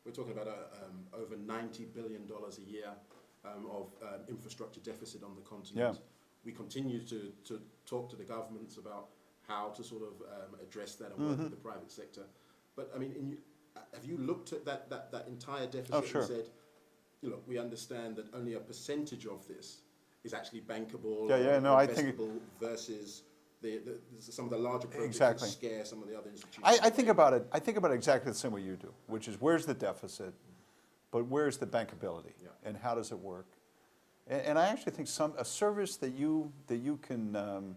we're talking about over $90 billion a year of infrastructure deficit on the continent. Yeah. We continue to talk to the governments about how to sort of address that and work with the private sector. But I mean, have you looked at that entire deficit Sure. and said, look, we understand that only a percentage of this is actually bankable no, or I think investable versus some of the larger projects Exactly. that scare some of the other institutions? I think about it. I think about it exactly the same way you do, which is where's the deficit, but where's the bankability, and how does it work? And I actually think a service that you can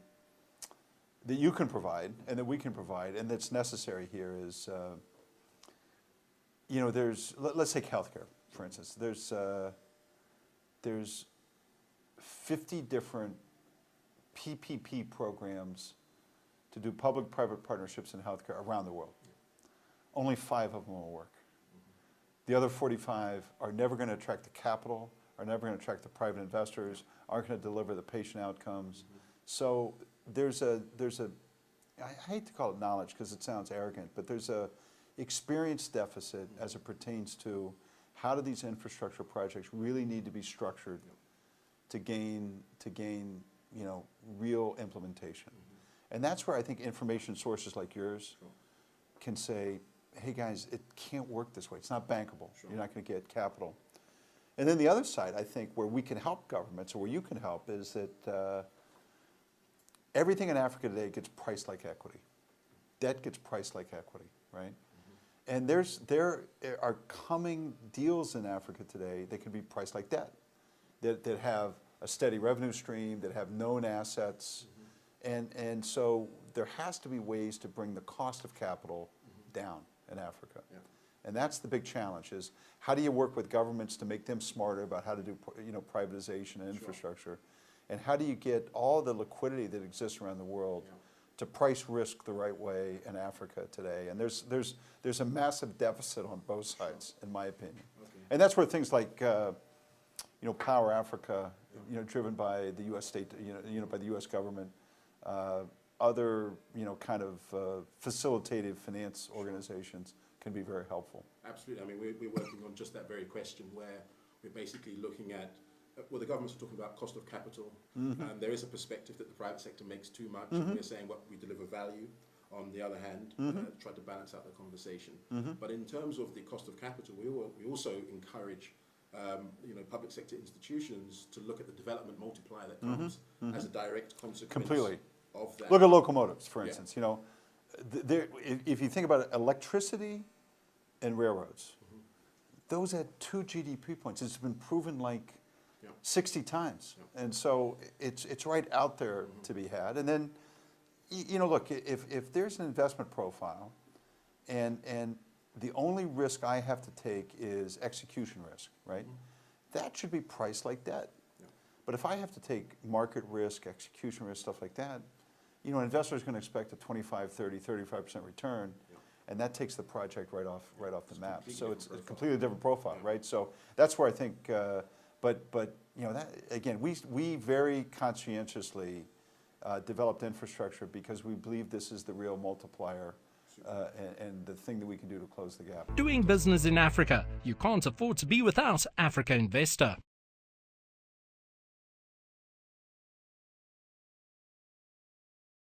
provide and that we can provide and that's necessary here is, let's take healthcare for instance. There's 50 different PPP programs to do public-private partnerships in healthcare around the world. Only 5 of them will work. The other 45 are never going to attract the capital, are never going to attract the private investors, aren't going to deliver the patient outcomes. So there's a, I hate to call it knowledge because it sounds arrogant, but there's a experience deficit as it pertains to how do these infrastructure projects really need to be structured to gain real implementation. And that's where I think information sources like yours can say, hey guys, it can't work this way. It's not bankable. You're not going to get capital. And then the other side, I think, where we can help governments, or where you can help, is that everything in Africa today gets priced like equity. Debt gets priced like equity, right? And there are coming deals in Africa today that can be priced like debt, that have a steady revenue stream, that have known assets. And so there has to be ways to bring the cost of capital down in Africa. And that's the big challenge, is how do you work with governments to make them smarter about how to do privatization and infrastructure? And how do you get all the liquidity that exists around the world to price risk the right way in Africa today? And there's a massive deficit on both sides, in my opinion. And that's where things like Power Africa, driven by the U.S. state, by the U.S. government, other kind of facilitative finance organizations can be very helpful. Absolutely. I mean, we're working on just that very question, where we're basically looking at, well, the government's talking about cost of capital. There is a perspective that the private sector makes too much. And we're saying what we deliver value. On the other hand, try to balance out the conversation. But in terms of the cost of capital, we also encourage public sector institutions to look at the development multiplier that comes as a direct consequence of that. Look at locomotives, for instance. If you think about it, electricity and railroads, those had 2 GDP points. It's been proven like 60 times. And so it's right out there to be had. And then, look, if there's an investment profile and the only risk I have to take is execution risk, right? That should be priced like debt. But if I have to take market risk, execution risk, stuff like that, an investor is going to expect a 25, 30, 35% return, and that takes the project right off the map. So it's a completely different profile, right? So that's where I think, but that again, we very conscientiously developed infrastructure because we believe this is the real multiplier and the thing that we can do to close the gap. Doing business in Africa, you can't afford to be without Africa Investor.